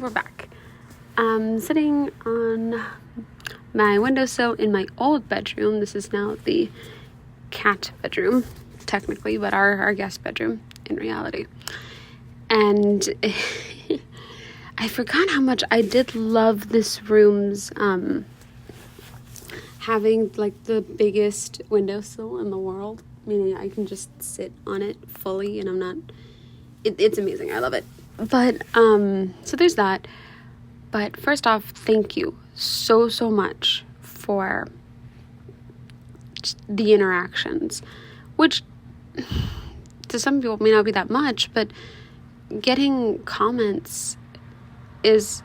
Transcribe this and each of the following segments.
we're back. I'm sitting on my windowsill in my old bedroom. This is now the cat bedroom, technically, but our guest bedroom in reality. And I forgot how much I did love this room's having like the biggest windowsill in the world, meaning I can just sit on it fully and I'm not, it's amazing. I love it. But so there's that. But first off, thank you so much for the interactions, which to some people may not be that much, but getting comments is,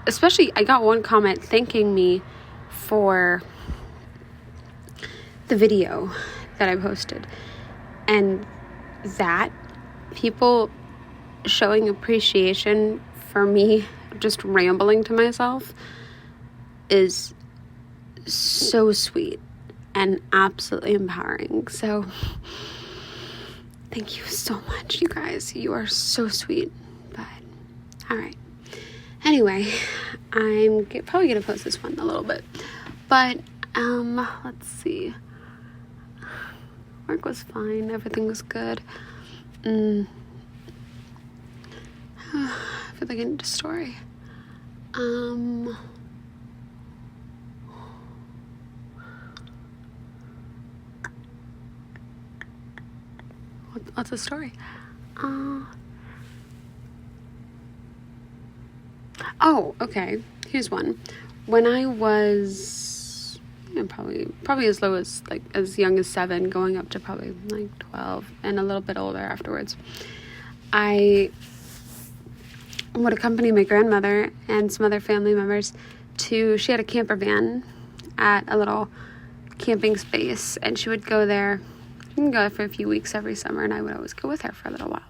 especially I got one comment thanking me for the video that I posted, and that people showing appreciation for me just rambling to myself is so sweet and absolutely empowering. So thank you so much, you guys. You are so sweet. But all right. Anyway, I'm probably gonna post this one in a little bit. But let's see. Work was fine. Everything was good. I feel like I need a story. What's a story? Oh, okay. Here's one. When I was probably as low as like as young as 7, going up to probably like 12, and a little bit older afterwards, I would accompany my grandmother and some other family members she had a camper van at a little camping space, and she would go there and go for a few weeks every summer, and I would always go with her for a little while.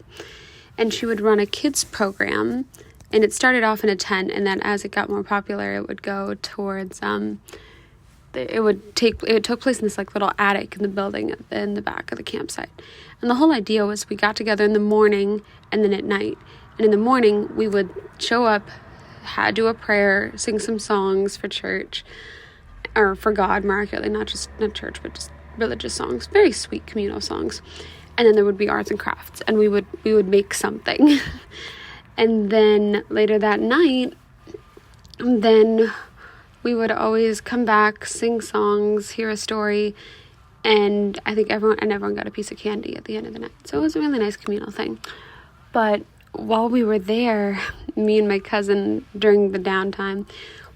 And she would run a kids program, and it started off in a tent, and then as it got more popular, it would go towards it took place in this like little attic in the building in the back of the campsite. And the whole idea was we got together in the morning and then at night. And in the morning, we would show up, do a prayer, sing some songs for church, or for God, more accurately, not church, but just religious songs, very sweet communal songs. And then there would be arts and crafts, and we would make something. And then later that night, then we would always come back, sing songs, hear a story, and I think everyone got a piece of candy at the end of the night. So it was a really nice communal thing. But while we were there, me and my cousin, during the downtime,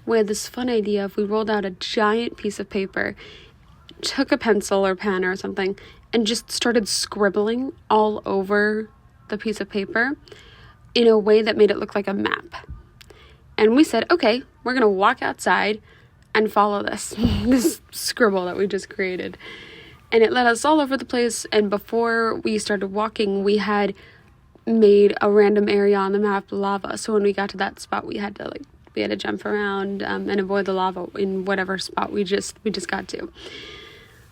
we had this fun idea of we rolled out a giant piece of paper, took a pencil or pen or something, and just started scribbling all over the piece of paper in a way that made it look like a map. And we said, okay, we're going to walk outside and follow this scribble that we just created. And it led us all over the place. And before we started walking, we had made a random area on the map lava. So when we got to that spot, we had to jump around and avoid the lava in whatever spot we just got to.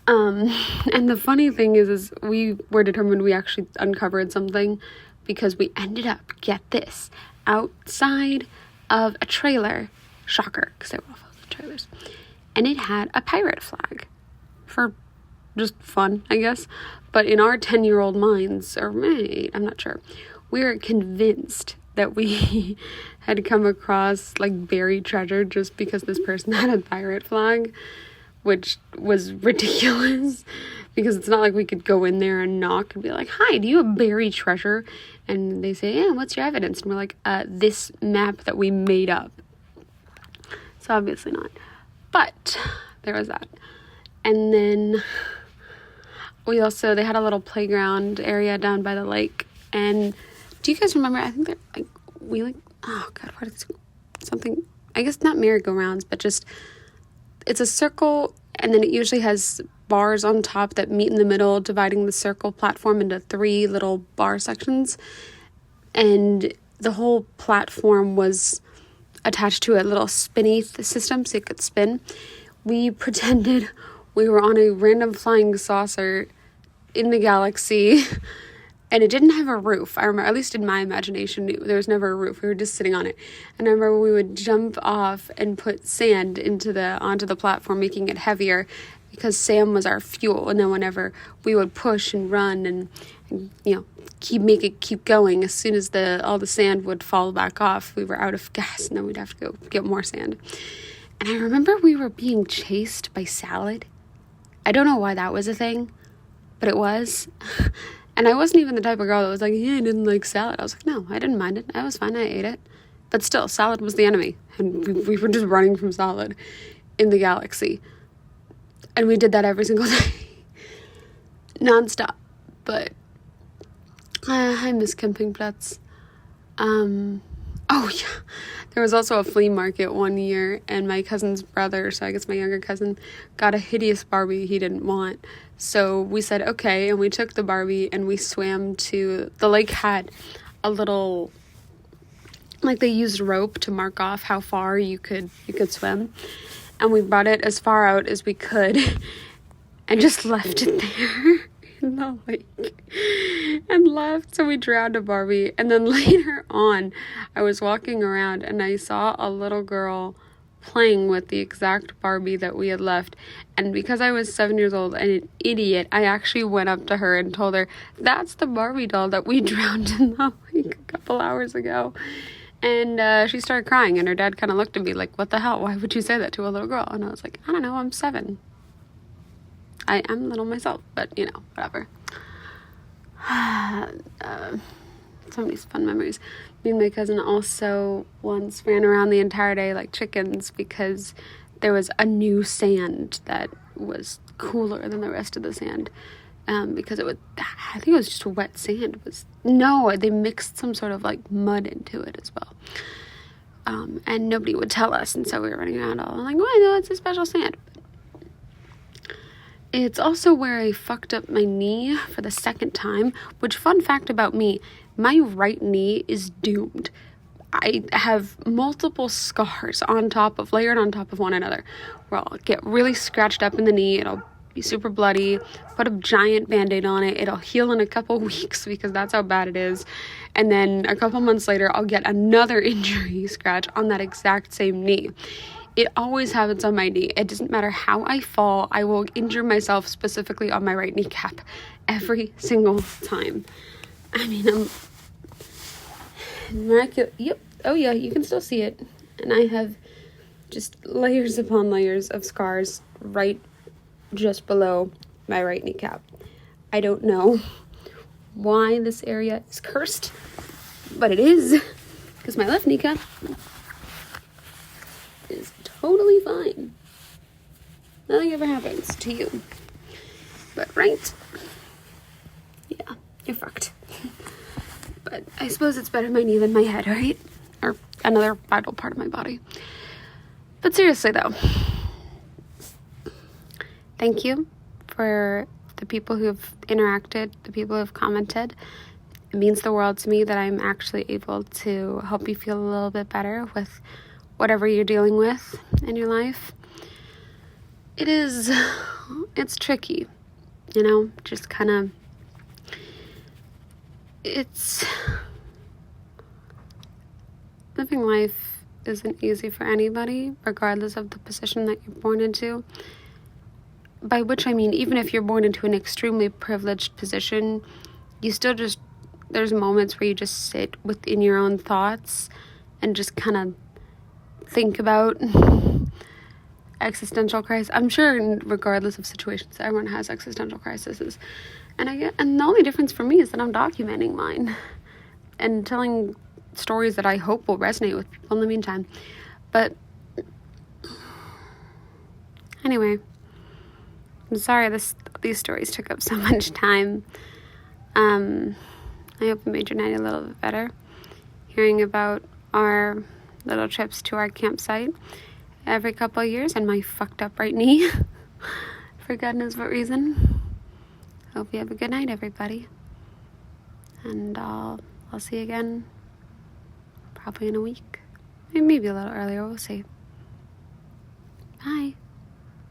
And the funny thing is we were determined we actually uncovered something, because we ended up, get this, outside of a trailer. Shocker, because they were off of the trailers. And it had a pirate flag for just fun, I guess. But in our 10-year-old minds, or maybe, I'm not sure, we were convinced that we had come across like buried treasure just because this person had a pirate flag, which was ridiculous, because it's not like we could go in there and knock and be like, hi, do you have buried treasure? And they say, yeah, what's your evidence? And we're like, this map that we made up. So obviously not. But there was that. And then they had a little playground area down by the lake. And do you guys remember, I think they're what is something, I guess not merry-go-rounds, but just, it's a circle, and then it usually has bars on top that meet in the middle, dividing the circle platform into 3 little bar sections. And the whole platform was attached to a little spinny system so it could spin. We pretended we were on a random flying saucer in the galaxy And it didn't have a roof. I remember, at least in my imagination, there was never a roof. We were just sitting on it. And I remember we would jump off and put sand onto the platform, making it heavier, because sand was our fuel. And then whenever we would push and run and keep going, as soon as all the sand would fall back off, we were out of gas, and then we'd have to go get more sand. And I remember we were being chased by Salad. I don't know why that was a thing, but it was. And I wasn't even the type of girl that was like, yeah, I didn't like salad. I was like, no, I didn't mind it. I was fine. I ate it. But still, salad was the enemy. And we were just running from salad in the galaxy. And we did that every single day. Nonstop. But I miss campingplatz. Oh, yeah. There was also a flea market one year, and my cousin's brother, so I guess my younger cousin, got a hideous Barbie he didn't want. So we said, okay, and we took the Barbie and we swam to, the lake had a little, like they used rope to mark off how far you could swim. And we brought it as far out as we could and just left it there in the lake and left. So we drowned a Barbie. And then later on, I was walking around and I saw a little girl playing with the exact Barbie that we had left. And because I was 7 years old and an idiot, I actually went up to her and told her, that's the Barbie doll that we drowned in the lake a couple hours ago. And she started crying, and her dad kind of looked at me like, what the hell? Why would you say that to a little girl? And I was like, I don't know, I'm 7. I am little myself, but, whatever. So many fun memories. Me and my cousin also once ran around the entire day like chickens because there was a new sand that was cooler than the rest of the sand. Because I think it was just wet sand. They mixed some sort of like mud into it as well. And nobody would tell us, and so we were running around all like, well, no, it's a special sand. It's also where I fucked up my knee for the second time, which, fun fact about me, my right knee is doomed. I have multiple scars layered on top of one another, where I'll get really scratched up in the knee, it'll be super bloody, put a giant band-aid on it, it'll heal in a couple weeks because that's how bad it is, and then a couple months later, I'll get another injury scratch on that exact same knee. It always happens on my knee. It doesn't matter how I fall, I will injure myself specifically on my right kneecap every single time. I mean, I'm miraculous. Yep. Oh yeah, you can still see it. And I have just layers upon layers of scars right just below my right kneecap. I don't know why this area is cursed, but it is, because my left kneecap is totally fine. Nothing ever happens to you. But right, yeah, you're fucked. But I suppose it's better my knee than my head, right? Or another vital part of my body. But seriously though, thank you for the people who have interacted, the people who have commented. It means the world to me that I'm actually able to help you feel a little bit better with whatever you're dealing with in your life. It's tricky, just kind of, living life isn't easy for anybody, regardless of the position that you're born into. By which I mean, even if you're born into an extremely privileged position, you still there's moments where you just sit within your own thoughts and just kind of think about existential crisis. I'm sure regardless of situations, everyone has existential crises. And the only difference for me is that I'm documenting mine and telling stories that I hope will resonate with people in the meantime. But anyway, I'm sorry these stories took up so much time. I hope it made your night a little bit better, hearing about our little trips to our campsite every couple of years and my fucked up right knee for God knows what reason. Hope you have a good night, everybody, and I'll see you again probably in a week, maybe a little earlier, we'll see. Bye.